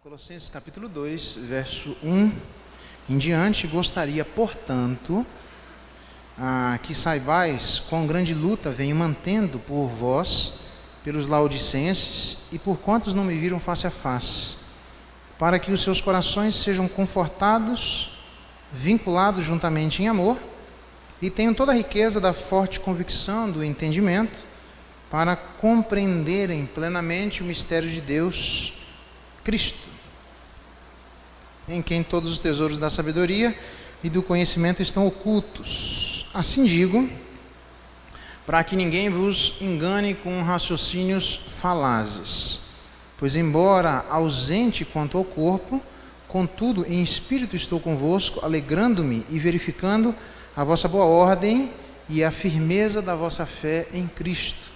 Colossenses capítulo 2, verso 1 em diante, gostaria, portanto, que saibais quão grande luta venho mantendo por vós, pelos laodicenses e por quantos não me viram face a face, para que os seus corações sejam confortados, vinculados juntamente em amor, e tenham toda a riqueza da forte convicção do entendimento, para compreenderem plenamente o mistério de Deus, Cristo, em quem todos os tesouros da sabedoria e do conhecimento estão ocultos. Assim digo, para que ninguém vos engane com raciocínios falazes. Pois embora ausente quanto ao corpo, contudo em espírito estou convosco, alegrando-me e verificando a vossa boa ordem e a firmeza da vossa fé em Cristo.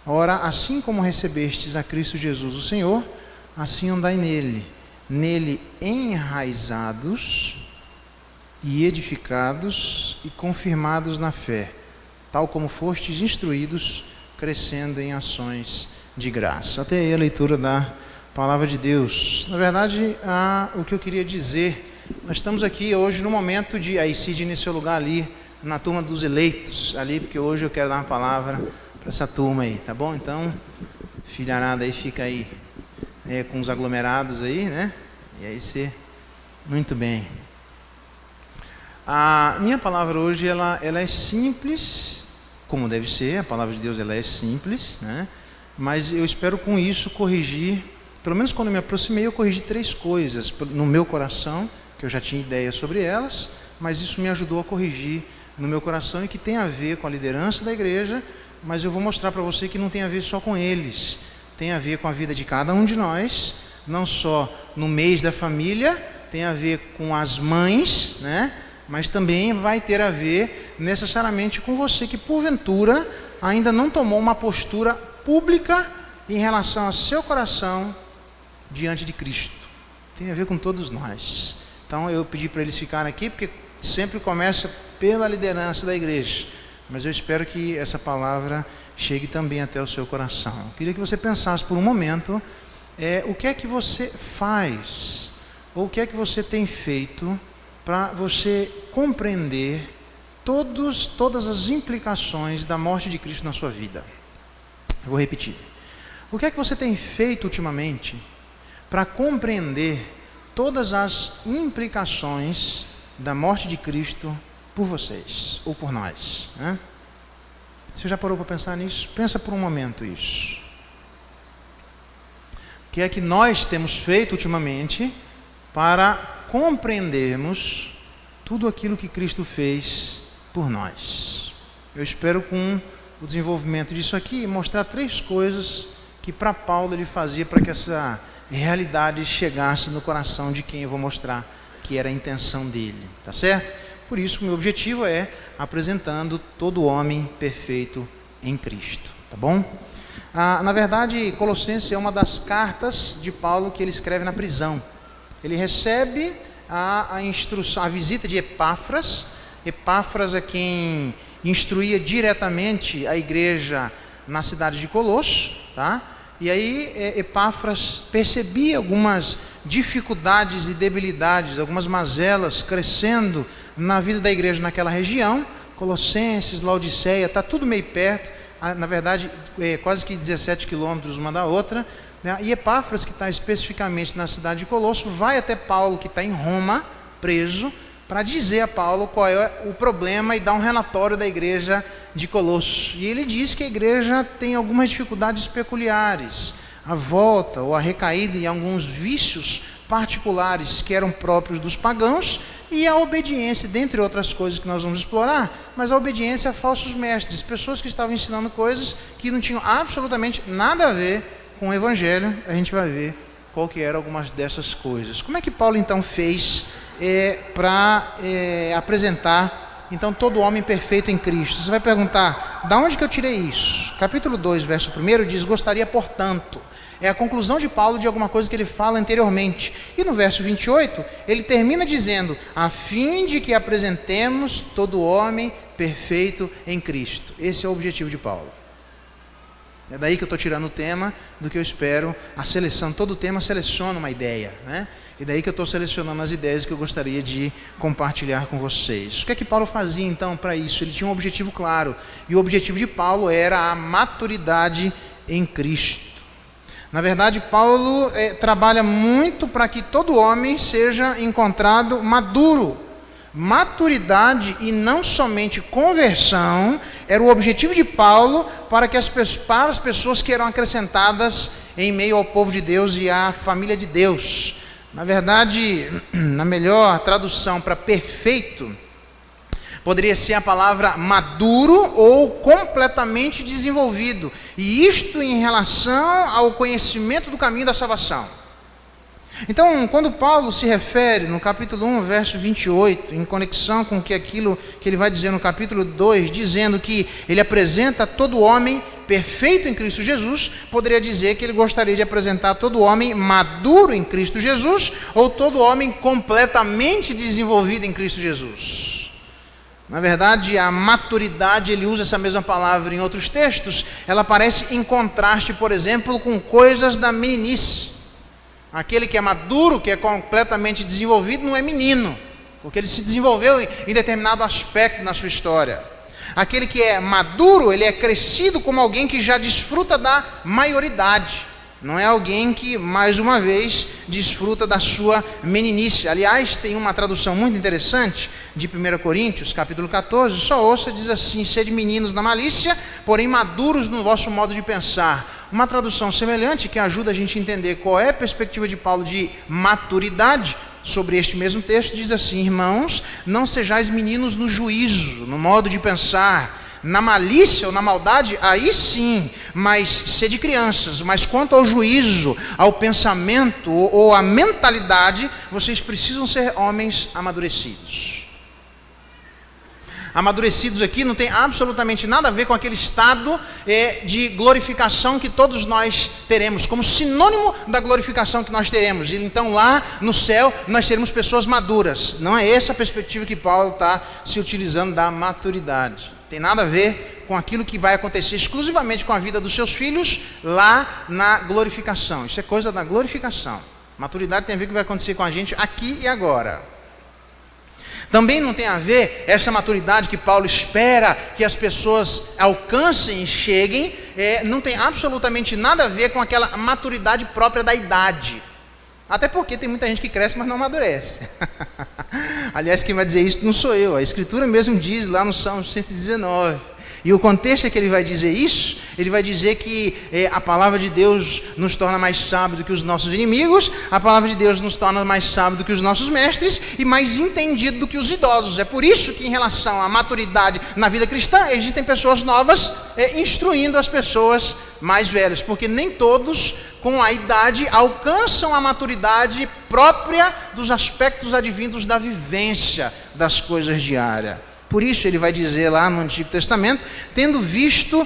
Ora, assim como recebestes a Cristo Jesus o Senhor, assim andai nele enraizados e edificados e confirmados na fé, tal como fostes instruídos, crescendo em ações de graça. Até aí a leitura da palavra de Deus. Na verdade, o que eu queria dizer, nós estamos aqui hoje no momento de, aí Sidney nesse seu lugar ali, na turma dos eleitos, ali, porque hoje eu quero dar uma palavra para essa turma aí, tá bom? Então, filharada aí, fica aí com os aglomerados aí, né? E aí você, muito bem. A minha palavra hoje, ela é simples, como deve ser, a palavra de Deus ela é simples, né? Mas eu espero com isso corrigir, pelo menos quando eu me aproximei, eu corrigi 3 coisas no meu coração, que eu já tinha ideia sobre elas, mas isso me ajudou a corrigir no meu coração e que tem a ver com a liderança da igreja, mas eu vou mostrar para você que não tem a ver só com eles, tem a ver com a vida de cada um de nós, não só no mês da família, tem a ver com as mães, né? Mas também vai ter a ver necessariamente com você que porventura ainda não tomou uma postura pública em relação ao seu coração diante de Cristo. Tem a ver com todos nós. Então eu pedi para eles ficarem aqui, porque sempre começa pela liderança da igreja, mas eu espero que essa palavra chegue também até o seu coração. Eu queria que você pensasse por um momento, o que é que você faz, ou o que é que você tem feito para você compreender todas as implicações da morte de Cristo na sua vida. Eu vou repetir. O que é que você tem feito ultimamente para compreender todas as implicações da morte de Cristo por vocês, ou por nós, né? Você já parou para pensar nisso? Pensa por um momento isso. O que é que nós temos feito ultimamente para compreendermos tudo aquilo que Cristo fez por nós? Eu espero com o desenvolvimento disso aqui mostrar 3 coisas que para Paulo ele fazia para que essa realidade chegasse no coração de quem eu vou mostrar que era a intenção dele, tá certo? Por isso, o meu objetivo é apresentando todo homem perfeito em Cristo, tá bom? Na verdade, Colossenses é uma das cartas de Paulo que ele escreve na prisão. Ele recebe a instrução, a visita de Epáfras. Epáfras é quem instruía diretamente a igreja na cidade de Colosso, tá? E aí Epáfras percebia algumas dificuldades e debilidades, algumas mazelas crescendo na vida da igreja naquela região. Colossenses, Laodiceia, está tudo meio perto, na verdade quase que 17 quilômetros uma da outra, né? E Epáfras, que está especificamente na cidade de Colosso, vai até Paulo, que está em Roma, preso, para dizer a Paulo qual é o problema e dar um relatório da igreja de Colosso. E ele diz que a igreja tem algumas dificuldades peculiares, a volta ou a recaída em alguns vícios particulares que eram próprios dos pagãos, e a obediência, dentre outras coisas que nós vamos explorar, mas a obediência a falsos mestres, pessoas que estavam ensinando coisas que não tinham absolutamente nada a ver com o evangelho. A gente vai ver qual que eram algumas dessas coisas. Como é que Paulo então fez para apresentar então todo homem perfeito em Cristo? Você vai perguntar, da onde que eu tirei isso? Capítulo 2, verso 1 diz, gostaria, portanto. É a conclusão de Paulo de alguma coisa que ele fala anteriormente. E no verso 28, ele termina dizendo, a fim de que apresentemos todo homem perfeito em Cristo. Esse é o objetivo de Paulo. É daí que eu estou tirando o tema do que eu espero. A seleção, todo tema seleciona uma ideia, né? E daí que eu estou selecionando as ideias que eu gostaria de compartilhar com vocês. O que é que Paulo fazia então para isso? Ele tinha um objetivo claro. E o objetivo de Paulo era a maturidade em Cristo. Na verdade, Paulo trabalha muito para que todo homem seja encontrado maduro. Maturidade e não somente conversão era o objetivo de Paulo para as pessoas que eram acrescentadas em meio ao povo de Deus e à família de Deus. Na verdade, na melhor tradução para perfeito, poderia ser a palavra maduro ou completamente desenvolvido. E isto em relação ao conhecimento do caminho da salvação. Então, quando Paulo se refere no capítulo 1, verso 28, em conexão com aquilo que ele vai dizer no capítulo 2, dizendo que ele apresenta todo homem perfeito em Cristo Jesus, poderia dizer que ele gostaria de apresentar todo homem maduro em Cristo Jesus, ou todo homem completamente desenvolvido em Cristo Jesus. Na verdade, a maturidade, ele usa essa mesma palavra em outros textos, ela aparece em contraste, por exemplo, com coisas da meninice. Aquele que é maduro, que é completamente desenvolvido, não é menino, porque ele se desenvolveu em determinado aspecto na sua história. Aquele que é maduro, ele é crescido como alguém que já desfruta da maioridade. Não é alguém que, mais uma vez, desfruta da sua meninice. Aliás, tem uma tradução muito interessante de 1 Coríntios, capítulo 14, só ouça, diz assim: sede meninos na malícia, porém maduros no vosso modo de pensar. Uma tradução semelhante que ajuda a gente a entender qual é a perspectiva de Paulo de maturidade sobre este mesmo texto, diz assim: irmãos, não sejais meninos no juízo, no modo de pensar. Na malícia ou na maldade, aí sim, mas sede crianças. Mas quanto ao juízo, ao pensamento ou à mentalidade, vocês precisam ser homens amadurecidos. Amadurecidos aqui não tem absolutamente nada a ver com aquele estado de glorificação que todos nós teremos, como sinônimo da glorificação que nós teremos. E então lá no céu nós seremos pessoas maduras. Não é essa a perspectiva que Paulo está se utilizando da maturidade. Tem nada a ver com aquilo que vai acontecer exclusivamente com a vida dos seus filhos lá na glorificação. Isso é coisa da glorificação. Maturidade tem a ver com o que vai acontecer com a gente aqui e agora. Também não tem a ver essa maturidade que Paulo espera que as pessoas alcancem e cheguem, não tem absolutamente nada a ver com aquela maturidade própria da idade. Até porque tem muita gente que cresce, mas não amadurece. Aliás, quem vai dizer isso não sou eu. A Escritura mesmo diz lá no Salmo 119. E o contexto é que ele vai dizer isso. Ele vai dizer que a palavra de Deus nos torna mais sábios do que os nossos inimigos. A palavra de Deus nos torna mais sábios do que os nossos mestres. E mais entendido do que os idosos. É por isso que em relação à maturidade na vida cristã, existem pessoas novas instruindo as pessoas mais velhas. Porque nem todos, com a idade, alcançam a maturidade própria dos aspectos advindos da vivência das coisas diárias. Por isso ele vai dizer lá no Antigo Testamento: tenho visto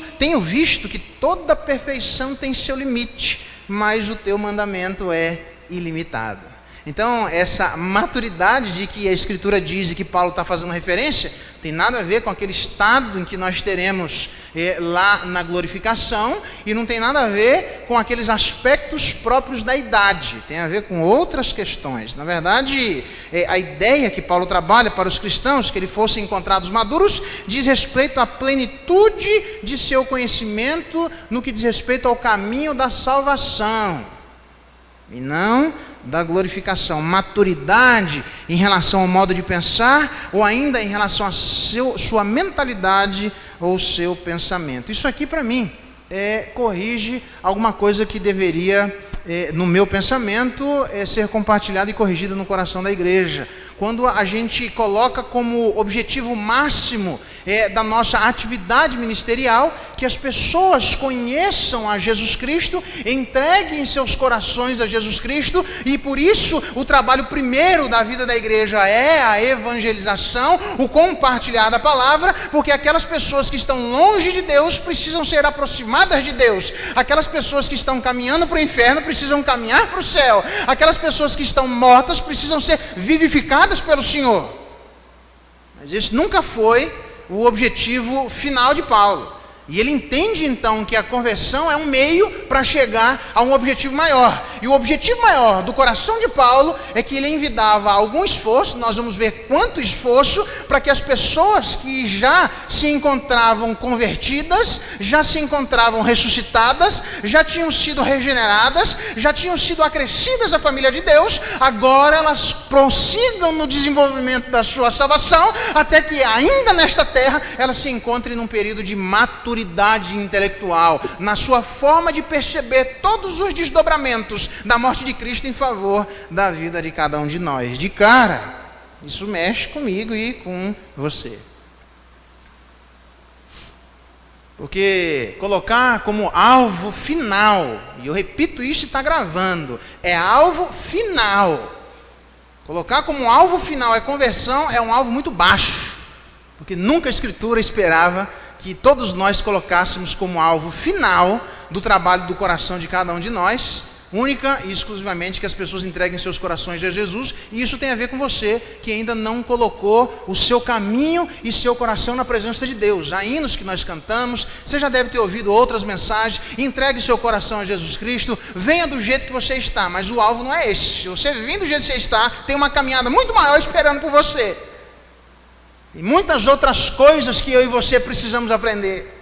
que toda perfeição tem seu limite, mas o teu mandamento é ilimitado. Então, essa maturidade de que a Escritura diz e que Paulo está fazendo referência, tem nada a ver com aquele estado em que nós teremos lá na glorificação, e não tem nada a ver com aqueles aspectos próprios da idade, tem a ver com outras questões. Na verdade, a ideia que Paulo trabalha para os cristãos, que eles fossem encontrados maduros, diz respeito à plenitude de seu conhecimento no que diz respeito ao caminho da salvação, e não da glorificação. Maturidade em relação ao modo de pensar, ou ainda em relação à sua mentalidade ou seu pensamento. Isso aqui para mim corrige alguma coisa que deveria, no meu pensamento, ser compartilhada e corrigida no coração da igreja. Quando a gente coloca como objetivo máximo da nossa atividade ministerial que as pessoas conheçam a Jesus Cristo, entreguem seus corações a Jesus Cristo, e por isso o trabalho primeiro da vida da igreja é a evangelização, o compartilhar da palavra, porque aquelas pessoas que estão longe de Deus precisam ser aproximadas de Deus, aquelas pessoas que estão caminhando para o inferno precisam caminhar para o céu, aquelas pessoas que estão mortas precisam ser vivificadas pelo Senhor. Mas isso nunca foi o objetivo final de Paulo. E ele entende então que a conversão é um meio para chegar a um objetivo maior. E o objetivo maior do coração de Paulo é que ele envidava algum esforço, nós vamos ver quanto esforço, para que as pessoas que já se encontravam convertidas, já se encontravam ressuscitadas, já tinham sido regeneradas, já tinham sido acrescidas à família de Deus, agora elas prossigam no desenvolvimento da sua salvação, até que ainda nesta terra elas se encontrem num período de maturidade intelectual, na sua forma de perceber todos os desdobramentos da morte de Cristo em favor da vida de cada um de nós. De cara, isso mexe comigo e com você. Porque colocar como alvo final, e eu repito isso e está gravando, é alvo final. Colocar como alvo final é conversão, é um alvo muito baixo, porque nunca a Escritura esperava que todos nós colocássemos como alvo final do trabalho do coração de cada um de nós, única e exclusivamente que as pessoas entreguem seus corações a Jesus, e isso tem a ver com você que ainda não colocou o seu caminho e seu coração na presença de Deus. Há hinos que nós cantamos, você já deve ter ouvido outras mensagens, entregue seu coração a Jesus Cristo, venha do jeito que você está, mas o alvo não é esse. Se você vir do jeito que você está, tem uma caminhada muito maior esperando por você. E muitas outras coisas que eu e você precisamos aprender.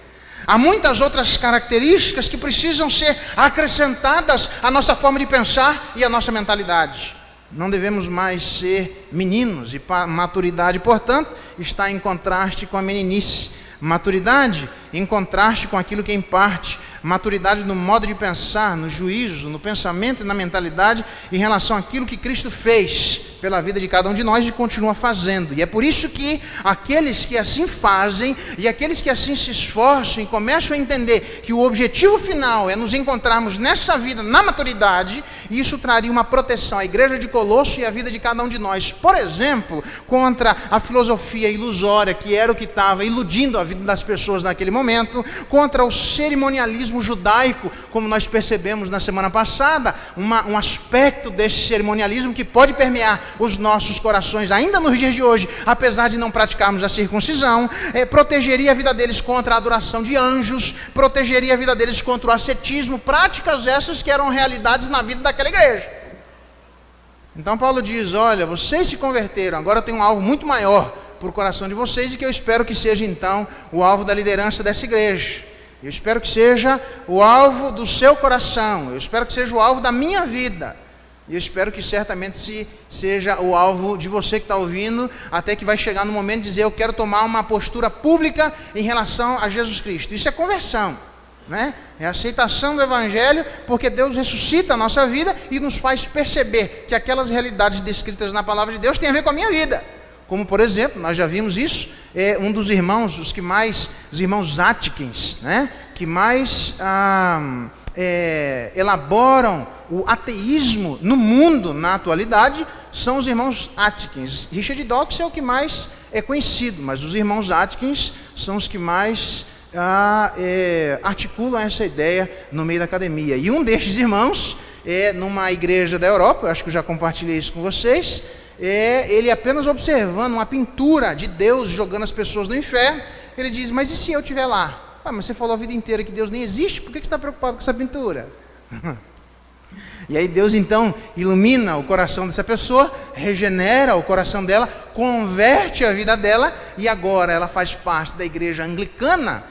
Há muitas outras características que precisam ser acrescentadas à nossa forma de pensar e à nossa mentalidade. Não devemos mais ser meninos, e maturidade, portanto, está em contraste com a meninice. Maturidade em contraste com aquilo que é em parte. Maturidade no modo de pensar, no juízo, no pensamento e na mentalidade em relação àquilo que Cristo fez pela vida de cada um de nós e continua fazendo. E é por isso que aqueles que assim fazem e aqueles que assim se esforçam e começam a entender que o objetivo final é nos encontrarmos nessa vida, na maturidade, e isso traria uma proteção à igreja de Colosso e à vida de cada um de nós. Por exemplo, contra a filosofia ilusória, que era o que estava iludindo a vida das pessoas naquele momento, contra o cerimonialismo judaico, como nós percebemos na semana passada, um aspecto desse cerimonialismo que pode permear os nossos corações ainda nos dias de hoje, apesar de não praticarmos a circuncisão. Protegeria a vida deles contra a adoração de anjos, protegeria a vida deles contra o ascetismo, práticas essas que eram realidades na vida daquela igreja. Então Paulo diz, olha, vocês se converteram, agora tem um alvo muito maior para o coração de vocês, e que eu espero que seja então o alvo da liderança dessa igreja. Eu espero que seja o alvo do seu coração, eu espero que seja o alvo da minha vida, e eu espero que certamente seja o alvo de você que está ouvindo, até que vai chegar no momento de dizer, eu quero tomar uma postura pública em relação a Jesus Cristo. Isso é conversão, né? É a aceitação do Evangelho, porque Deus ressuscita a nossa vida e nos faz perceber que aquelas realidades descritas na Palavra de Deus têm a ver com a minha vida. Como, por exemplo, nós já vimos isso, um dos irmãos, os irmãos Atkins, né? Que mais elaboram o ateísmo no mundo na atualidade, são os irmãos Atkins. Richard Dawkins é o que mais é conhecido, mas os irmãos Atkins são os que mais articulam essa ideia no meio da academia. E um destes irmãos, numa igreja da Europa, eu acho que eu já compartilhei isso com vocês, ele apenas observando uma pintura de Deus jogando as pessoas no inferno, ele diz, mas e se eu estiver lá? Mas você falou a vida inteira que Deus nem existe, por que você está preocupado com essa pintura? E aí Deus então ilumina o coração dessa pessoa, regenera o coração dela, converte a vida dela, e agora ela faz parte da igreja anglicana,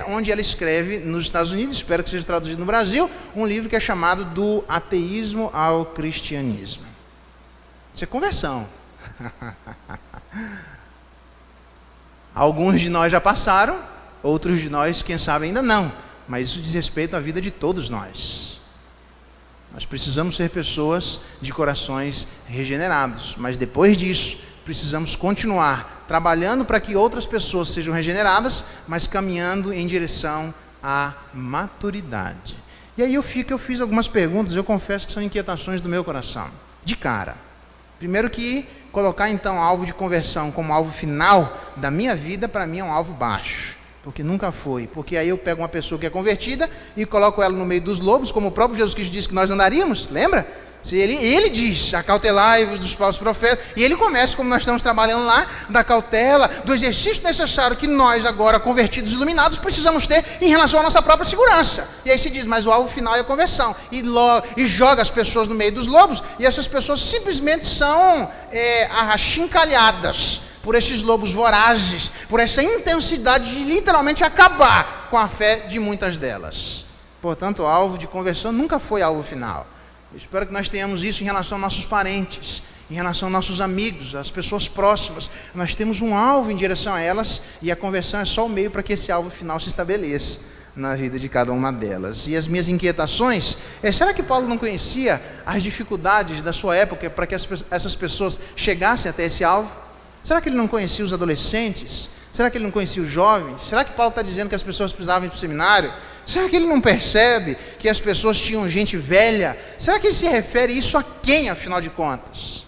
onde ela escreve nos Estados Unidos, espero que seja traduzido no Brasil, um livro que é chamado Do Ateísmo ao Cristianismo. Isso é conversão. Alguns de nós já passaram, outros de nós, quem sabe, ainda não, mas isso diz respeito à vida de todos nós. Nós precisamos ser pessoas de corações regenerados, mas depois disso, precisamos continuar trabalhando para que outras pessoas sejam regeneradas, mas caminhando em direção à maturidade. E aí eu fiz algumas perguntas, eu confesso que são inquietações do meu coração, de cara. Primeiro que colocar então alvo de conversão como alvo final da minha vida, para mim é um alvo baixo. Porque nunca foi, porque aí eu pego uma pessoa que é convertida e coloco ela no meio dos lobos, como o próprio Jesus Cristo disse que nós andaríamos, lembra? Ele diz, acautelai-vos dos falsos profetas, e ele começa, como nós estamos trabalhando lá, da cautela, do exercício necessário que nós agora, convertidos, iluminados, precisamos ter em relação à nossa própria segurança. E aí se diz, mas o alvo final é a conversão, e joga as pessoas no meio dos lobos, e essas pessoas simplesmente são achincalhadas por esses lobos vorazes, por essa intensidade de literalmente acabar com a fé de muitas delas. Portanto, o alvo de conversão nunca foi alvo final. Eu espero que nós tenhamos isso em relação aos nossos parentes, em relação aos nossos amigos, às pessoas próximas. Nós temos um alvo em direção a elas, e a conversão é só o meio para que esse alvo final se estabeleça na vida de cada uma delas. E as minhas inquietações será que Paulo não conhecia as dificuldades da sua época para que essas pessoas chegassem até esse alvo? Será que ele não conhecia os adolescentes? Será que ele não conhecia os jovens? Será que Paulo está dizendo que as pessoas precisavam ir para o seminário? Será que ele não percebe que as pessoas tinham gente velha? Será que ele se refere isso a quem, afinal de contas?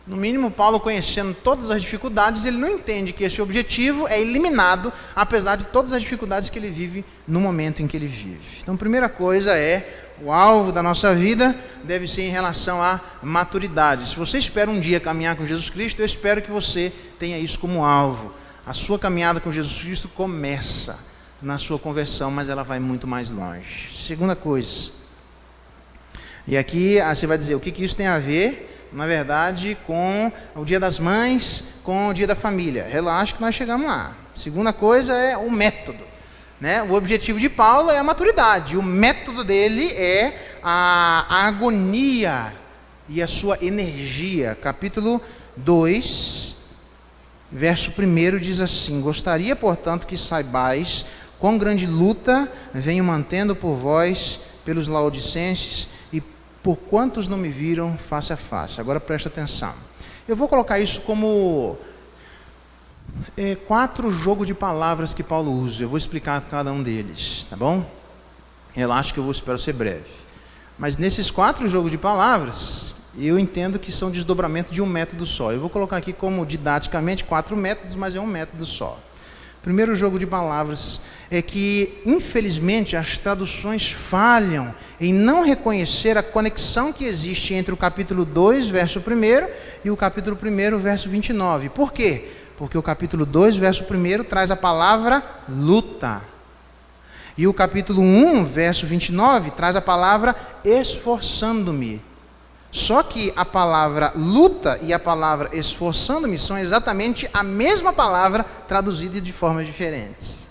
No mínimo, Paulo, conhecendo todas as dificuldades, ele não entende que esse objetivo é eliminado, apesar de todas as dificuldades que ele vive no momento em que ele vive. Então, a primeira coisa o alvo da nossa vida deve ser em relação à maturidade. Se você espera um dia caminhar com Jesus Cristo, eu espero que você tenha isso como alvo. A sua caminhada com Jesus Cristo começa na sua conversão, mas ela vai muito mais longe. Segunda coisa, e aqui você vai dizer, o que isso tem a ver, na verdade, com o Dia das Mães, com o Dia da Família? Relaxa que nós chegamos lá. Segunda coisa é o método, né? O objetivo de Paulo é a maturidade, o método dele é a agonia e a sua energia. Capítulo 2, verso 1 diz assim: gostaria, portanto, que saibais quão grande luta venho mantendo por vós, pelos laodicenses, e por quantos não me viram face a face. Agora preste atenção. Eu vou colocar isso como 4 jogos de palavras que Paulo usa. Eu vou explicar cada um deles, tá bom? Relaxa que eu espero ser breve. Mas nesses 4 jogos de palavras, eu entendo que são desdobramento de um método só. Eu vou colocar aqui como didaticamente 4 métodos, mas é um método só. Primeiro jogo de palavras é que, infelizmente, as traduções falham em não reconhecer a conexão que existe entre o capítulo 2, verso 1, e o capítulo 1, verso 29. Por quê? Porque o capítulo 2, verso 1, traz a palavra luta. E o capítulo 1, verso 29, traz a palavra esforçando-me. Só que a palavra luta e a palavra esforçando-me são exatamente a mesma palavra traduzida de formas diferentes.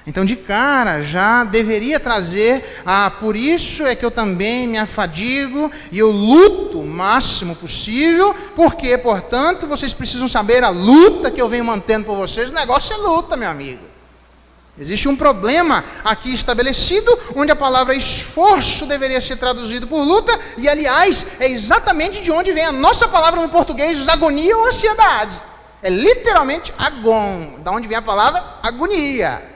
Então, de cara, já deveria trazer, por isso é que eu também me afadigo e eu luto o máximo possível, porque, portanto, vocês precisam saber a luta que eu venho mantendo por vocês. O negócio é luta, meu amigo. Existe um problema aqui estabelecido, onde a palavra esforço deveria ser traduzido por luta, e aliás, é exatamente de onde vem a nossa palavra no português, agonia ou ansiedade. É literalmente agon, da onde vem a palavra agonia.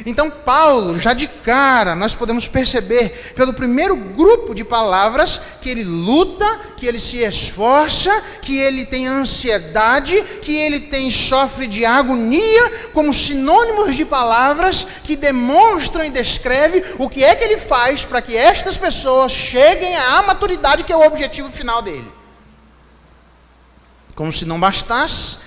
Então, Paulo, já de cara, nós podemos perceber, pelo primeiro grupo de palavras, que ele luta, que ele se esforça, que ele tem ansiedade, que ele sofre de agonia, como sinônimos de palavras que demonstram e descrevem o que é que ele faz para que estas pessoas cheguem à maturidade, que é o objetivo final dele. Como se não bastasse,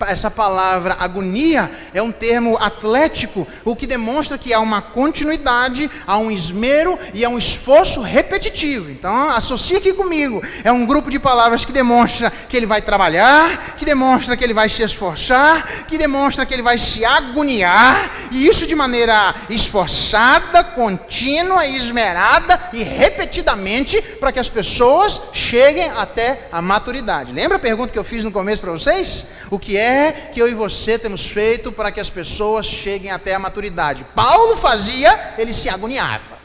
essa palavra agonia é um termo atlético, o que demonstra que há uma continuidade, há um esmero e há um esforço repetitivo. Então, associe aqui comigo. É um grupo de palavras que demonstra que ele vai trabalhar, que demonstra que ele vai se esforçar, que demonstra que ele vai se agoniar, e isso de maneira esforçada, contínua, esmerada e repetidamente, para que as pessoas cheguem até a maturidade. Lembra a pergunta que eu fiz no começo para vocês? O que é que eu e você temos feito para que as pessoas cheguem até a maturidade? Paulo fazia, ele se agoniava.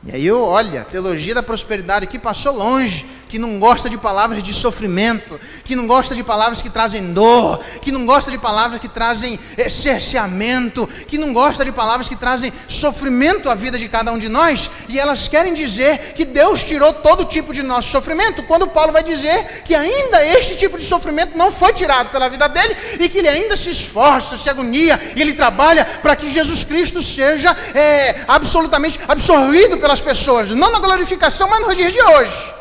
E aí, olha, a teologia da prosperidade aqui passou longe que não gosta de palavras de sofrimento, que não gosta de palavras que trazem dor, que não gosta de palavras que trazem cerceamento, que não gosta de palavras que trazem sofrimento à vida de cada um de nós, e elas querem dizer que Deus tirou todo tipo de nosso sofrimento, quando Paulo vai dizer que ainda este tipo de sofrimento não foi tirado pela vida dele, e que ele ainda se esforça, se agonia, e ele trabalha para que Jesus Cristo seja absolutamente absorvido pelas pessoas, não na glorificação, mas nos dias de hoje.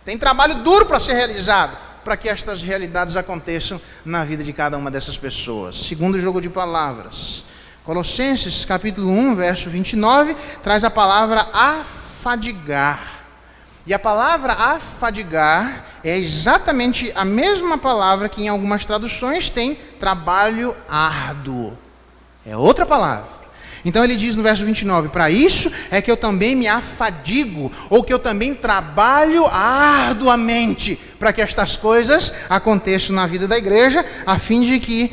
Tem trabalho duro para ser realizado, para que estas realidades aconteçam na vida de cada uma dessas pessoas. Segundo jogo de palavras, Colossenses capítulo 1, verso 29, traz a palavra afadigar. E a palavra afadigar é exatamente a mesma palavra que em algumas traduções tem trabalho árduo. É outra palavra. Então ele diz no verso 29, para isso é que eu também me afadigo, ou que eu também trabalho arduamente, para que estas coisas aconteçam na vida da igreja, a fim de que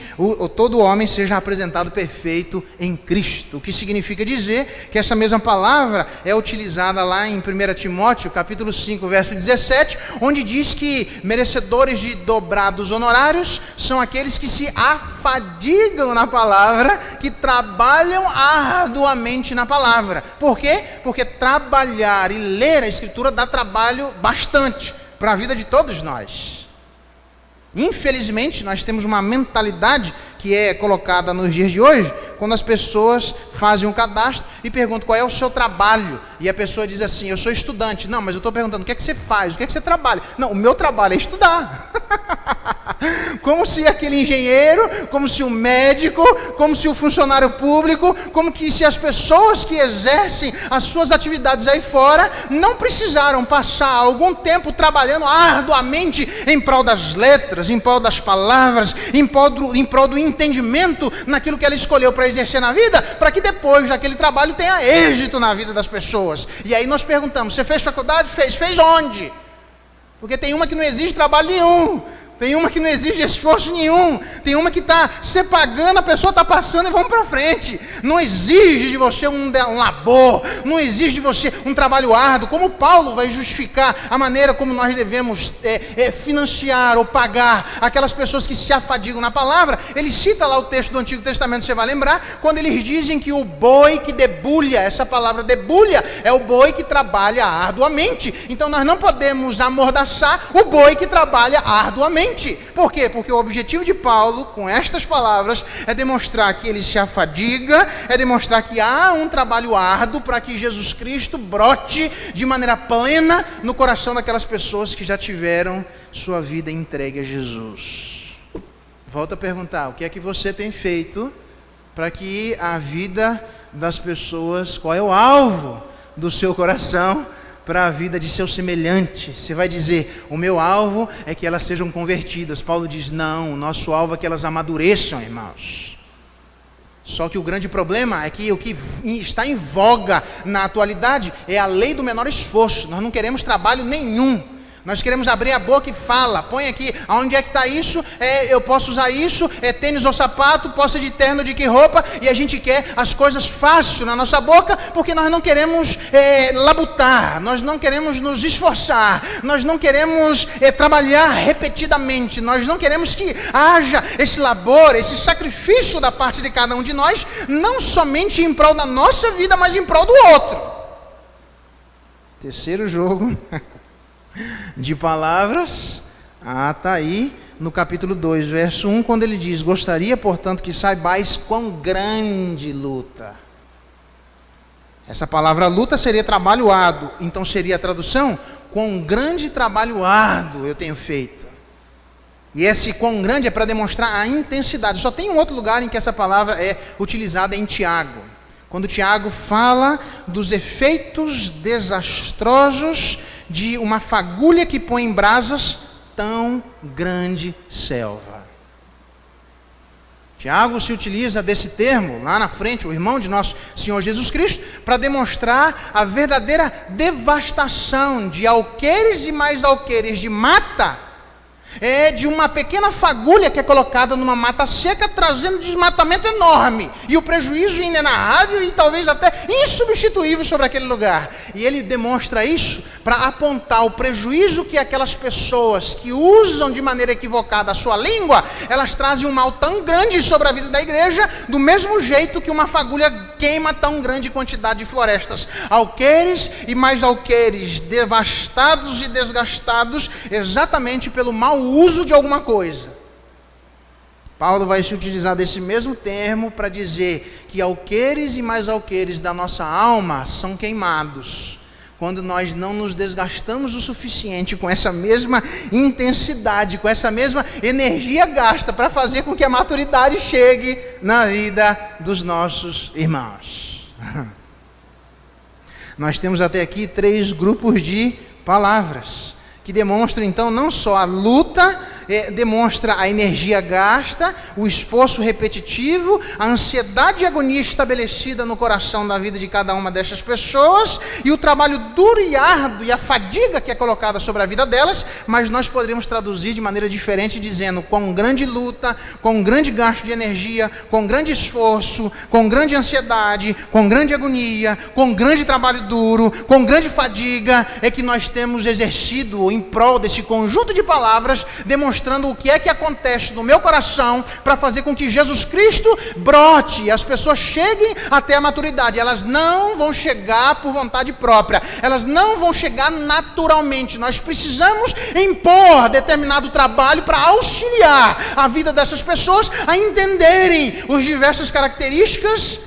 todo homem seja apresentado perfeito em Cristo. O que significa dizer que essa mesma palavra é utilizada lá em 1 Timóteo, capítulo 5, verso 17, onde diz que merecedores de dobrados honorários são aqueles que se afadigam na palavra, que trabalham arduamente na palavra. Por quê? Porque trabalhar e ler a Escritura dá trabalho bastante para a vida de todos nós. Infelizmente, nós temos uma mentalidade que é colocada nos dias de hoje, quando as pessoas fazem um cadastro e perguntam qual é o seu trabalho, e a pessoa diz assim, eu sou estudante. Não, mas eu estou perguntando, o que é que você faz? O que é que você trabalha? Não, o meu trabalho é estudar. Como se aquele engenheiro, como se o médico, como se o funcionário público, como que se as pessoas que exercem as suas atividades aí fora não precisaram passar algum tempo trabalhando arduamente em prol das letras, em prol das palavras, em prol do entendimento naquilo que ela escolheu para exercer na vida, para que depois daquele trabalho tenha êxito na vida das pessoas. E aí nós perguntamos, você fez faculdade? Fez onde? Porque tem uma que não exige trabalho nenhum, tem uma que não exige esforço nenhum, tem uma que está se pagando, a pessoa está passando e vamos para frente. Não exige de você um labor, não exige de você um trabalho árduo. Como Paulo vai justificar a maneira como nós devemos financiar ou pagar aquelas pessoas que se afadigam na palavra, ele cita lá o texto do Antigo Testamento, você vai lembrar, quando eles dizem que o boi que debulha, essa palavra debulha, é o boi que trabalha arduamente. Então nós não podemos amordaçar o boi que trabalha arduamente. Por quê? Porque o objetivo de Paulo, com estas palavras, é demonstrar que ele se afadiga, é demonstrar que há um trabalho árduo para que Jesus Cristo brote de maneira plena no coração daquelas pessoas que já tiveram sua vida entregue a Jesus. Volto a perguntar, o que é que você tem feito para que a vida das pessoas, qual é o alvo do seu coração para a vida de seu semelhante? Você vai dizer, o meu alvo é que elas sejam convertidas. Paulo diz, não, o nosso alvo é que elas amadureçam, irmãos. Só que o grande problema é que o que está em voga na atualidade é a lei do menor esforço. Nós não queremos trabalho nenhum. Nós queremos abrir a boca e fala, põe aqui, aonde é que está isso, eu posso usar isso, tênis ou sapato, posso ir de terno, de que roupa, e a gente quer as coisas fácil na nossa boca, porque nós não queremos labutar, nós não queremos nos esforçar, nós não queremos trabalhar repetidamente, nós não queremos que haja esse labor, esse sacrifício da parte de cada um de nós, não somente em prol da nossa vida, mas em prol do outro. Terceiro jogo de palavras, está aí no capítulo 2, verso 1, quando ele diz, gostaria, portanto, que saibais quão grande luta. Essa palavra luta seria trabalho árduo, então seria a tradução, quão grande trabalho árduo eu tenho feito. E esse quão grande é para demonstrar a intensidade. Só tem um outro lugar em que essa palavra é utilizada, em Tiago. Quando Tiago fala dos efeitos desastrosos de uma fagulha que põe em brasas tão grande selva. Tiago se utiliza desse termo, lá na frente, o irmão de nosso Senhor Jesus Cristo, para demonstrar a verdadeira devastação de alqueires e mais alqueires de mata, de uma pequena fagulha que é colocada numa mata seca, trazendo desmatamento enorme, e o prejuízo inenarrável e talvez até insubstituível sobre aquele lugar. E ele demonstra isso para apontar o prejuízo que aquelas pessoas que usam de maneira equivocada a sua língua, elas trazem um mal tão grande sobre a vida da igreja, do mesmo jeito que uma fagulha queima tão grande quantidade de florestas. Alqueires e mais alqueires, devastados e desgastados, exatamente pelo mau uso de alguma coisa. Paulo vai se utilizar desse mesmo termo para dizer que alqueires e mais alqueires da nossa alma são queimados quando nós não nos desgastamos o suficiente com essa mesma intensidade, com essa mesma energia gasta para fazer com que a maturidade chegue na vida dos nossos irmãos. Nós temos até aqui 3 grupos de palavras que demonstram então não só a luta, demonstra a energia gasta, o esforço repetitivo, a ansiedade e agonia estabelecida no coração da vida de cada uma dessas pessoas, e o trabalho duro e árduo e a fadiga que é colocada sobre a vida delas, mas nós poderíamos traduzir de maneira diferente, dizendo com grande luta, com grande gasto de energia, com grande esforço, com grande ansiedade, com grande agonia, com grande trabalho duro, com grande fadiga, é que nós temos exercido em prol desse conjunto de palavras, demonstrando o que é que acontece no meu coração para fazer com que Jesus Cristo brote e as pessoas cheguem até a maturidade. Elas não vão chegar por vontade própria, elas não vão chegar naturalmente. Nós precisamos impor determinado trabalho para auxiliar a vida dessas pessoas a entenderem as diversas características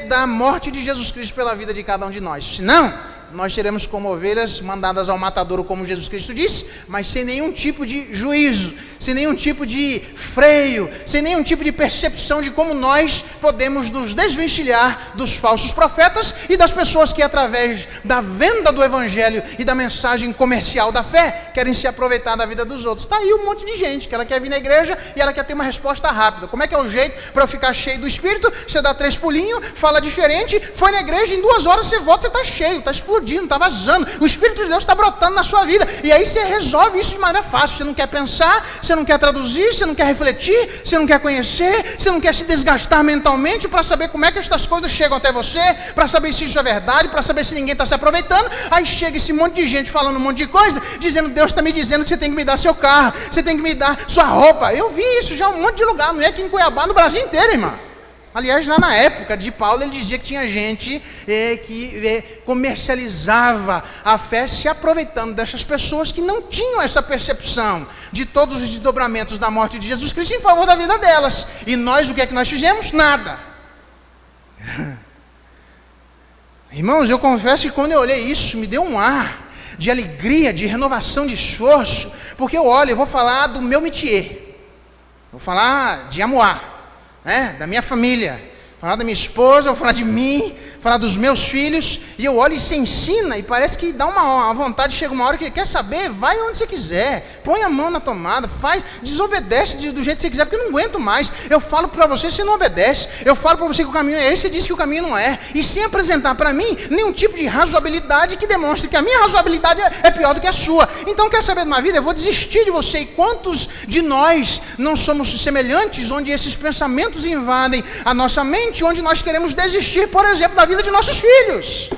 da morte de Jesus Cristo pela vida de cada um de nós. Senão, nós seremos como ovelhas mandadas ao matadouro, como Jesus Cristo disse, mas sem nenhum tipo de juízo, sem nenhum tipo de freio, sem nenhum tipo de percepção de como nós podemos nos desvencilhar dos falsos profetas e das pessoas que, através da venda do evangelho e da mensagem comercial da fé, querem se aproveitar da vida dos outros. Está aí um monte de gente que ela quer vir na igreja e ela quer ter uma resposta rápida. Como é que é o jeito para eu ficar cheio do Espírito? Você dá 3 pulinhos, fala diferente, foi na igreja, em 2 horas você volta, você está cheio, está explodindo, está vazando, o Espírito de Deus está brotando na sua vida, e aí você resolve isso de maneira fácil. Você não quer pensar, você não quer traduzir, você não quer refletir, você não quer conhecer, você não quer se desgastar mentalmente para saber como é que estas coisas chegam até você, para saber se isso é verdade, para saber se ninguém está se aproveitando. Aí chega esse monte de gente falando um monte de coisa, dizendo: Deus está me dizendo que você tem que me dar seu carro, você tem que me dar sua roupa. Eu vi isso já em um monte de lugar, não é aqui em Cuiabá, no Brasil inteiro, irmão. Aliás, lá na época de Paulo, ele dizia que tinha gente que comercializava a fé, se aproveitando dessas pessoas que não tinham essa percepção de todos os desdobramentos da morte de Jesus Cristo em favor da vida delas. E nós, o que é que nós fizemos? Nada. Irmãos, eu confesso que quando eu olhei isso, me deu um ar de alegria, de renovação de esforço, porque eu vou falar do meu métier, vou falar de Amoá, da minha família, falar da minha esposa, vou falar de mim, falar dos meus filhos, e eu olho e se ensina, e parece que dá uma vontade, chega uma hora que quer saber, vai onde você quiser, põe a mão na tomada, faz, desobedece do jeito que você quiser, porque eu não aguento mais. Eu falo para você, você não obedece, eu falo para você que o caminho é esse, você diz que o caminho não é, e sem apresentar para mim nenhum tipo de razoabilidade que demonstre que a minha razoabilidade é pior do que a sua. Então, quer saber de uma vida? Eu vou desistir de você. E quantos de nós não somos semelhantes, onde esses pensamentos invadem a nossa mente, onde nós queremos desistir, por exemplo, da vida de nossos filhos?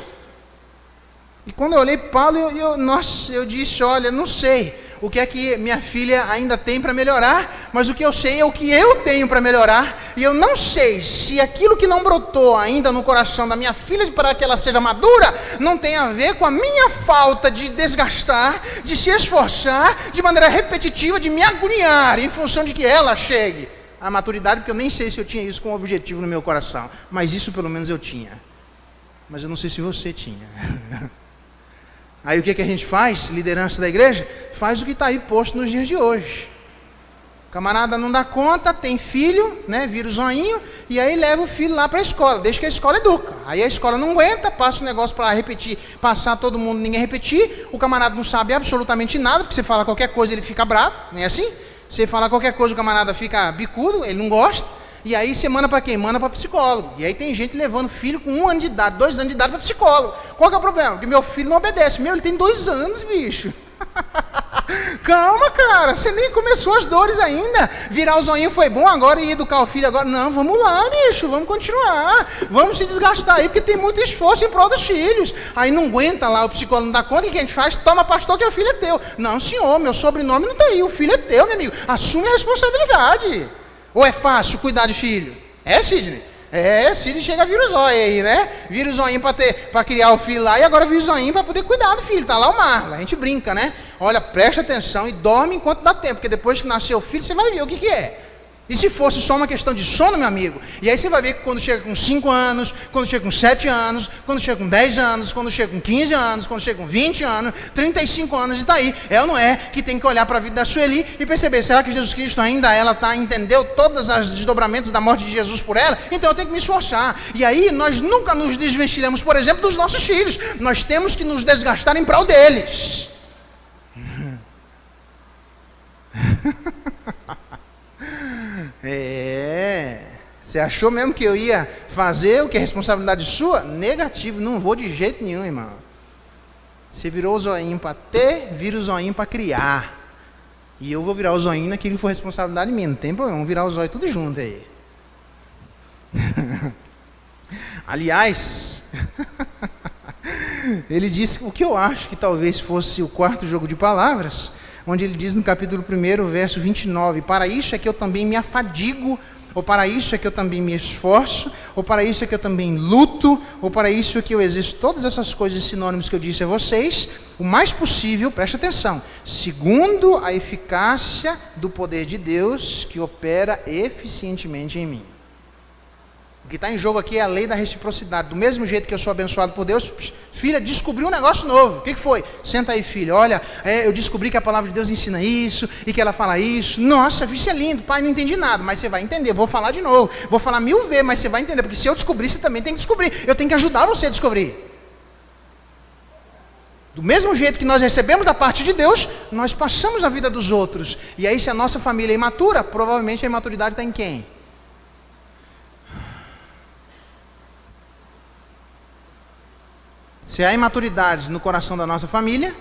E quando eu olhei Paulo, eu disse: olha, não sei o que é que minha filha ainda tem para melhorar, mas o que eu sei é o que eu tenho para melhorar, e eu não sei se aquilo que não brotou ainda no coração da minha filha para que ela seja madura, não tem a ver com a minha falta de desgastar, de se esforçar de maneira repetitiva, de me agoniar em função de que ela chegue à maturidade, porque eu nem sei se eu tinha isso como objetivo no meu coração, mas isso pelo menos eu tinha. Mas eu não sei se você tinha. Aí o que a gente faz? Liderança da igreja faz o que está aí posto nos dias de hoje. O camarada não dá conta, tem filho, vira o zoinho, e aí leva o filho lá para a escola, desde que a escola educa. Aí a escola não aguenta, passa o negócio para repetir, passar todo mundo, ninguém repetir. O camarada não sabe absolutamente nada, porque você fala qualquer coisa ele fica bravo, não é assim? Você fala qualquer coisa o camarada fica bicudo, ele não gosta. E aí você manda para quem? Manda para psicólogo. E aí tem gente levando filho com 1 ano de idade, 2 anos de idade para psicólogo. Qual que é o problema? Porque meu filho não obedece. Ele tem 2 anos, bicho. Calma, cara, você nem começou as dores ainda. Virar o zoinho foi bom agora e educar o filho agora. Não, vamos lá, bicho, vamos continuar. Vamos se desgastar aí, porque tem muito esforço em prol dos filhos. Aí não aguenta lá, o psicólogo não dá conta, o que a gente faz? Toma, pastor, que o filho é teu. Não, senhor, meu sobrenome não está aí, o filho é teu, meu amigo. Assume a responsabilidade. Ou é fácil cuidar de filho? É, Sidney? Sidney chega a vira o zóio aí, né? Vira o zoinho para criar o filho lá e agora vira o zoinho para poder cuidar do filho. Tá lá o Marlon, a gente brinca, né? Olha, preste atenção e dorme enquanto dá tempo, porque depois que nascer o filho, você vai ver o que é. E se fosse só uma questão de sono, meu amigo? E aí você vai ver que quando chega com 5 anos, quando chega com 7 anos, quando chega com 10 anos, quando chega com 15 anos, quando chega com 20 anos, 35 anos, e está aí. É ou não é que tem que olhar para a vida da Sueli e perceber, será que Jesus Cristo ainda entendeu todos os desdobramentos da morte de Jesus por ela? Então eu tenho que me esforçar. E aí nós nunca nos desvencilhamos, por exemplo, dos nossos filhos. Nós temos que nos desgastar em prol deles. Você achou mesmo que eu ia fazer o que é responsabilidade sua? Negativo, não vou de jeito nenhum, irmão. Você virou o zoinho para ter, vira o zoinho para criar. E eu vou virar o zoinho naquilo que for responsabilidade minha, não tem problema, vamos virar o zóio tudo junto aí. Aliás, ele disse o que eu acho que talvez fosse o quarto jogo de palavras, onde ele diz no capítulo 1, verso 29, para isso é que eu também me afadigo, ou para isso é que eu também me esforço, ou para isso é que eu também luto, ou para isso é que eu exerço todas essas coisas sinônimos que eu disse a vocês, o mais possível, preste atenção, segundo a eficácia do poder de Deus que opera eficientemente em mim. O que está em jogo aqui é a lei da reciprocidade. Do mesmo jeito que eu sou abençoado por Deus, filha, descobri um negócio novo. O que foi? Senta aí, filha. Olha, eu descobri que a palavra de Deus ensina isso, e que ela fala isso. Nossa, isso é lindo. Pai, não entendi nada, mas você vai entender. Vou falar de novo. Vou falar 1000 vezes, mas você vai entender. Porque se eu descobrir, você também tem que descobrir. Eu tenho que ajudar você a descobrir. Do mesmo jeito que nós recebemos da parte de Deus, nós passamos a vida dos outros. E aí, se a nossa família é imatura, provavelmente a imaturidade está em quem? Se há imaturidade no coração da nossa família,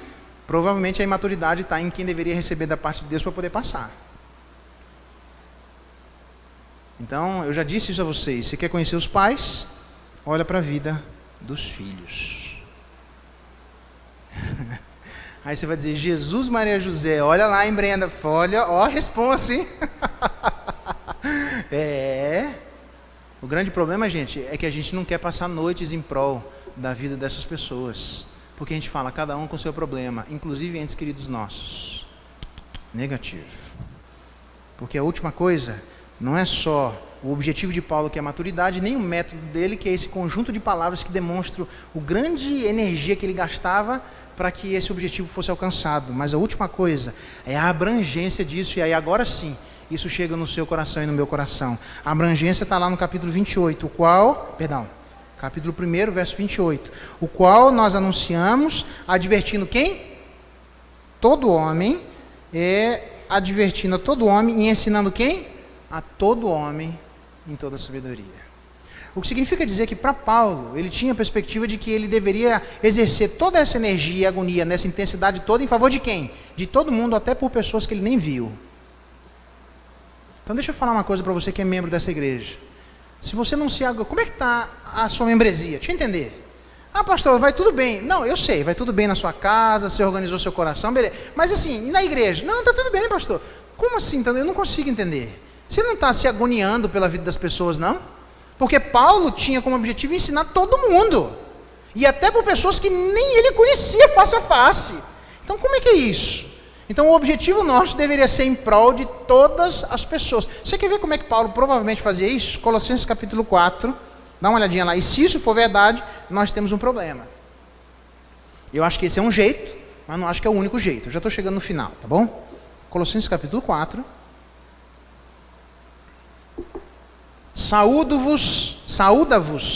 provavelmente a imaturidade está em quem deveria receber da parte de Deus para poder passar. Então, eu já disse isso a vocês. Se quer conhecer os pais, olha para a vida dos filhos. Aí você vai dizer, Jesus, Maria, José, olha lá, hein, Brenda? Olha, ó, responsa, hein? O grande problema, gente, é que a gente não quer passar noites em prol da vida dessas pessoas, porque a gente fala, cada um com seu problema, inclusive entes queridos nossos. Negativo. Porque a última coisa não é só o objetivo de Paulo, que é a maturidade, nem o método dele, que é esse conjunto de palavras que demonstram o grande energia que ele gastava para que esse objetivo fosse alcançado, mas a última coisa é a abrangência disso. E aí agora sim, isso chega no seu coração e no meu coração. A abrangência está lá no capítulo 28, capítulo 1, verso 28, o qual nós anunciamos, advertindo quem? Todo homem, advertindo a todo homem e ensinando quem? A todo homem em toda sabedoria. O que significa dizer que para Paulo, ele tinha a perspectiva de que ele deveria exercer toda essa energia e agonia, nessa intensidade toda, em favor de quem? De todo mundo, até por pessoas que ele nem viu. Então deixa eu falar uma coisa para você que é membro dessa igreja. Se você não se... Como é que está a sua membresia? Deixa eu entender. Ah, pastor, vai tudo bem. Não, eu sei, vai tudo bem na sua casa, você organizou seu coração, beleza. Mas assim, e na igreja? Não, está tudo bem, pastor. Como assim? Eu não consigo entender. Você não está se agoniando pela vida das pessoas, não? Porque Paulo tinha como objetivo ensinar todo mundo. E até por pessoas que nem ele conhecia face a face. Então como é que é isso? Então o objetivo nosso deveria ser em prol de todas as pessoas. Você quer ver como é que Paulo provavelmente fazia isso? Colossenses capítulo 4, dá uma olhadinha lá. E se isso for verdade, nós temos um problema. Eu acho que esse é um jeito, mas não acho que é o único jeito. Eu já estou chegando no final, tá bom? Colossenses capítulo 4. Saúda-vos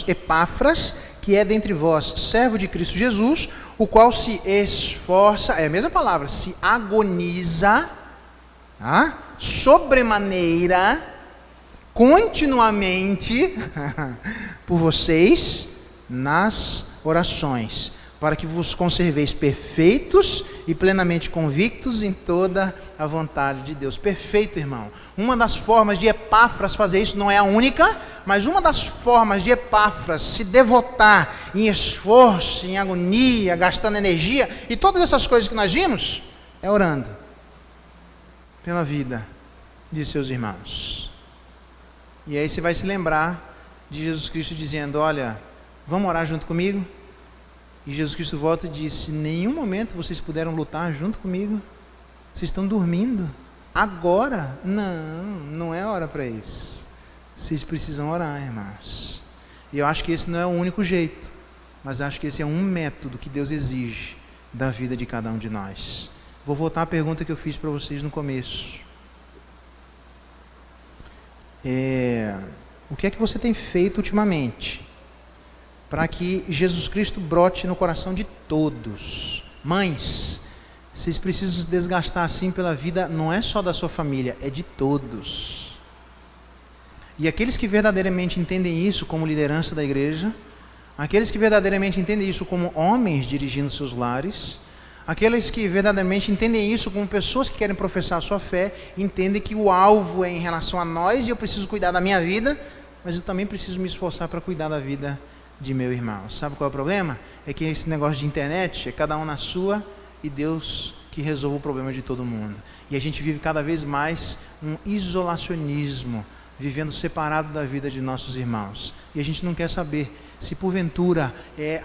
Epáfras, que é dentre vós servo de Cristo Jesus, o qual se esforça, é a mesma palavra, se agoniza, sobremaneira, continuamente, por vocês, nas orações, para que vos conserveis perfeitos e plenamente convictos em toda a vontade de Deus. Perfeito, irmão. Uma das formas de Epáfras fazer isso, não é a única, mas uma das formas de Epáfras se devotar em esforço, em agonia, gastando energia, e todas essas coisas que nós vimos, é orando pela vida de seus irmãos. E aí você vai se lembrar de Jesus Cristo dizendo: olha, vamos orar junto comigo? E Jesus Cristo volta e diz: em nenhum momento vocês puderam lutar junto comigo. Vocês estão dormindo. Agora? Não, não é hora para isso. Vocês precisam orar, irmãos. E eu acho que esse não é o único jeito, mas acho que esse é um método que Deus exige da vida de cada um de nós. Vou voltar à pergunta que eu fiz para vocês no começo. O que é que você tem feito ultimamente para que Jesus Cristo brote no coração de todos? Mães, vocês precisam se desgastar assim pela vida, não é só da sua família, é de todos. E aqueles que verdadeiramente entendem isso como liderança da igreja, aqueles que verdadeiramente entendem isso como homens dirigindo seus lares, aqueles que verdadeiramente entendem isso como pessoas que querem professar a sua fé, entendem que o alvo é em relação a nós e eu preciso cuidar da minha vida, mas eu também preciso me esforçar para cuidar da vida de meu irmão. Sabe qual é o problema? É que esse negócio de internet é cada um na sua e Deus que resolve o problema de todo mundo. E a gente vive cada vez mais um isolacionismo, vivendo separado da vida de nossos irmãos. E a gente não quer saber se porventura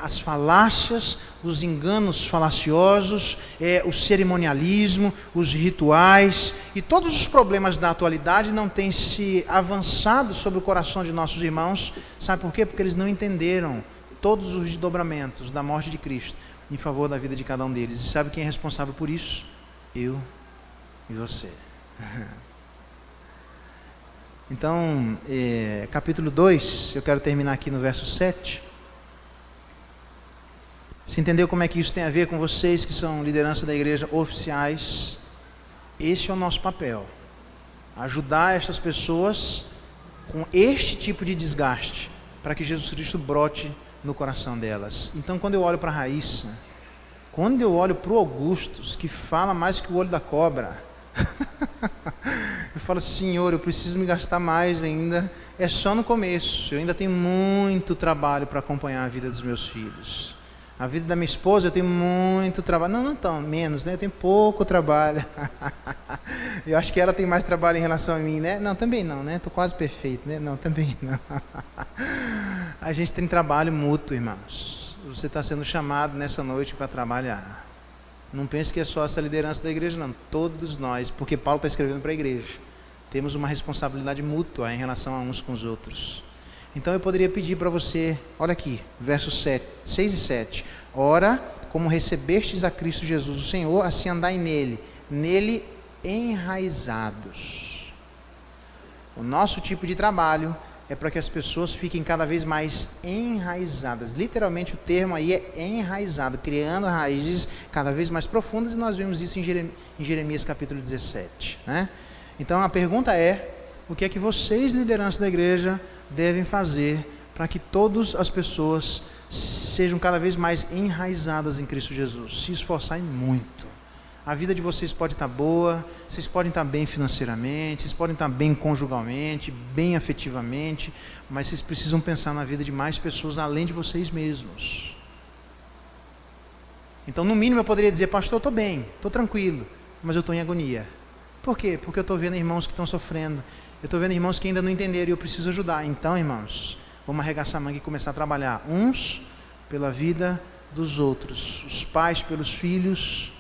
as falácias, os enganos falaciosos, o cerimonialismo, os rituais e todos os problemas da atualidade não têm se avançado sobre o coração de nossos irmãos. Sabe por quê? Porque eles não entenderam todos os desdobramentos da morte de Cristo em favor da vida de cada um deles. E sabe quem é responsável por isso? Eu e você. Então, capítulo 2, eu quero terminar aqui no verso 7. Você entendeu como é que isso tem a ver com vocês que são liderança da igreja oficiais? Esse é o nosso papel. Ajudar essas pessoas com este tipo de desgaste, para que Jesus Cristo brote no coração delas. Então, quando eu olho para a Raíssa, quando eu olho para o Augustus, que fala mais que o olho da cobra, eu falo: Senhor, eu preciso me gastar mais ainda. É só no começo, eu ainda tenho muito trabalho para acompanhar a vida dos meus filhos. A vida da minha esposa eu tenho muito trabalho. Não tão menos, né? Eu tenho pouco trabalho. Eu acho que ela tem mais trabalho em relação a mim, né? Não, também não, né? Estou quase perfeito, né? Não, também não. A gente tem trabalho mútuo, irmãos. Você está sendo chamado nessa noite para trabalhar. Não pense que é só essa liderança da igreja, não. Todos nós, porque Paulo está escrevendo para a igreja, temos uma responsabilidade mútua em relação a uns com os outros. Então eu poderia pedir para você, olha aqui, versos 6 e 7. Ora, como recebestes a Cristo Jesus o Senhor, assim andai nele enraizados. O nosso tipo de trabalho é para que as pessoas fiquem cada vez mais enraizadas. Literalmente o termo aí é enraizado, criando raízes cada vez mais profundas, e nós vemos isso em Jeremias capítulo 17. Né? Então a pergunta é: o que é que vocês, liderança da igreja, devem fazer para que todas as pessoas sejam cada vez mais enraizadas em Cristo Jesus? Se esforçarem muito. A vida de vocês pode estar boa, vocês podem estar bem financeiramente, vocês podem estar bem conjugalmente, bem afetivamente, mas vocês precisam pensar na vida de mais pessoas além de vocês mesmos. Então, no mínimo, eu poderia dizer: pastor, eu estou bem, estou tranquilo, mas eu estou em agonia. Por quê? Porque eu estou vendo irmãos que estão sofrendo, eu estou vendo irmãos que ainda não entenderam e eu preciso ajudar. Então, irmãos, vamos arregaçar a manga e começar a trabalhar uns pela vida dos outros, os pais pelos filhos,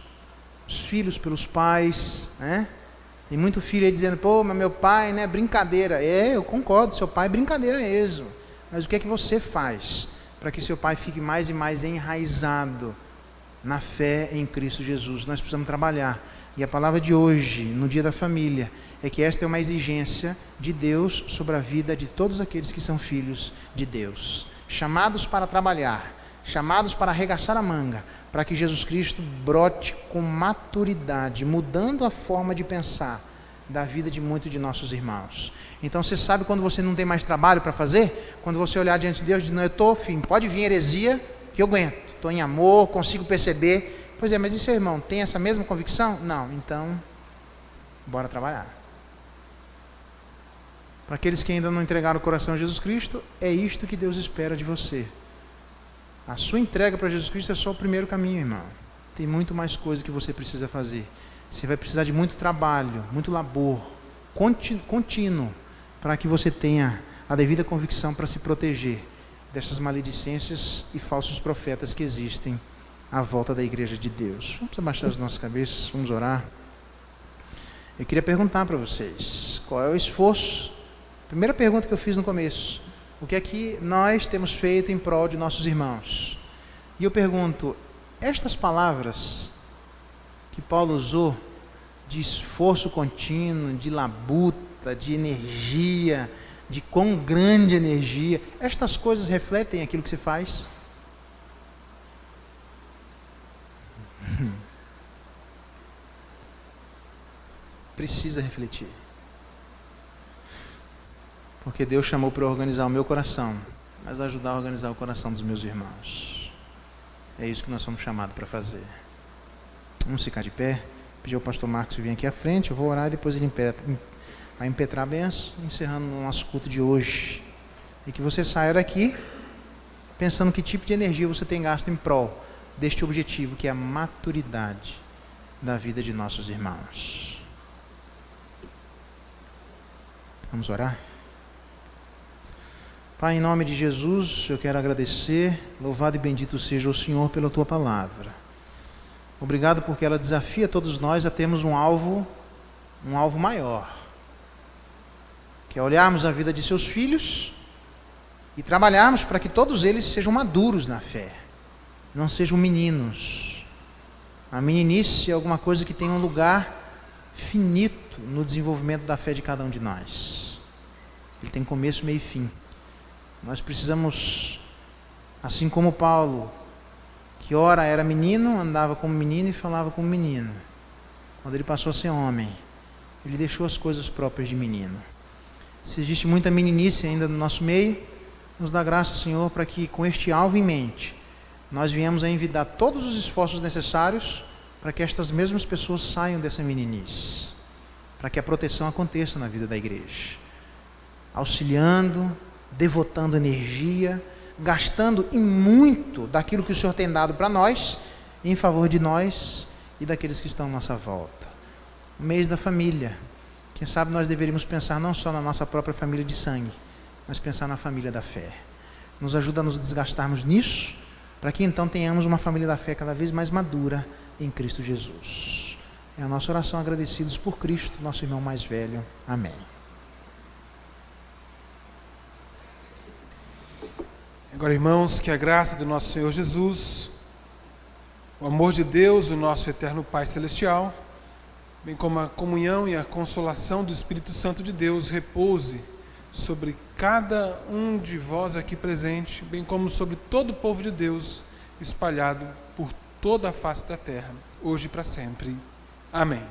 os filhos pelos pais, né? Tem muito filho aí dizendo: pô, mas meu pai, né, brincadeira. Eu concordo, seu pai é brincadeira mesmo. Mas o que é que você faz para que seu pai fique mais e mais enraizado na fé em Cristo Jesus? Nós precisamos trabalhar. E a palavra de hoje, no dia da família, é que esta é uma exigência de Deus sobre a vida de todos aqueles que são filhos de Deus. Chamados para trabalhar, chamados para arregaçar a manga, para que Jesus Cristo brote com maturidade, mudando a forma de pensar da vida de muitos de nossos irmãos. Então você sabe quando você não tem mais trabalho para fazer? Quando você olhar diante de Deus e dizer: não, eu estou, filho, pode vir heresia que eu aguento. estou em amor, consigo perceber. Pois é, mas e seu irmão, tem essa mesma convicção? Não, então, bora trabalhar. Para aqueles que ainda não entregaram o coração a Jesus Cristo, é isto que Deus espera de você. A sua entrega para Jesus Cristo é só o primeiro caminho, irmão. Tem muito mais coisa que você precisa fazer. Você vai precisar de muito trabalho, muito labor, contínuo, para que você tenha a devida convicção para se proteger dessas maledicências e falsos profetas que existem à volta da igreja de Deus. Vamos abaixar as nossas cabeças, vamos orar. Eu queria perguntar para vocês, qual é o esforço? Primeira pergunta que eu fiz no começo, o que é que nós temos feito em prol de nossos irmãos? E eu pergunto, estas palavras que Paulo usou, de esforço contínuo, de labuta, de energia, de quão grande energia, estas coisas refletem aquilo que você faz? Precisa refletir. Porque Deus chamou para organizar o meu coração, mas ajudar a organizar o coração dos meus irmãos. É isso que nós somos chamados para fazer. Vamos ficar de pé, pedir ao pastor Marcos vir aqui à frente, eu vou orar e depois ele vai impetrar a benção, encerrando o nosso culto de hoje. E que você saia daqui pensando que tipo de energia você tem gasto em prol deste objetivo, que é a maturidade da vida de nossos irmãos. Vamos orar? Pai, em nome de Jesus, eu quero agradecer, louvado e bendito seja o Senhor pela Tua palavra. Obrigado porque ela desafia todos nós a termos um alvo maior, que é olharmos a vida de seus filhos e trabalharmos para que todos eles sejam maduros na fé, não sejam meninos. A meninice é alguma coisa que tem um lugar finito no desenvolvimento da fé de cada um de nós. Ele tem começo, meio e fim. Nós precisamos, assim como Paulo, que ora era menino, andava como menino e falava como menino. Quando ele passou a ser homem, ele deixou as coisas próprias de menino. Se existe muita meninice ainda no nosso meio, nos dá graça, Senhor, para que com este alvo em mente, nós viemos a envidar todos os esforços necessários para que estas mesmas pessoas saiam dessa meninice, para que a proteção aconteça na vida da igreja, auxiliando, devotando energia, gastando em muito daquilo que o Senhor tem dado para nós, em favor de nós e daqueles que estão à nossa volta. O mês da família. Quem sabe nós deveríamos pensar não só na nossa própria família de sangue, mas pensar na família da fé. Nos ajuda a nos desgastarmos nisso, para que então tenhamos uma família da fé cada vez mais madura em Cristo Jesus. É a nossa oração, agradecidos por Cristo, nosso irmão mais velho. Amém. Agora, irmãos, que a graça do nosso Senhor Jesus, o amor de Deus, o nosso eterno Pai Celestial, bem como a comunhão e a consolação do Espírito Santo de Deus repouse sobre cada um de vós aqui presente, bem como sobre todo o povo de Deus espalhado por toda a face da terra, hoje e para sempre. Amém.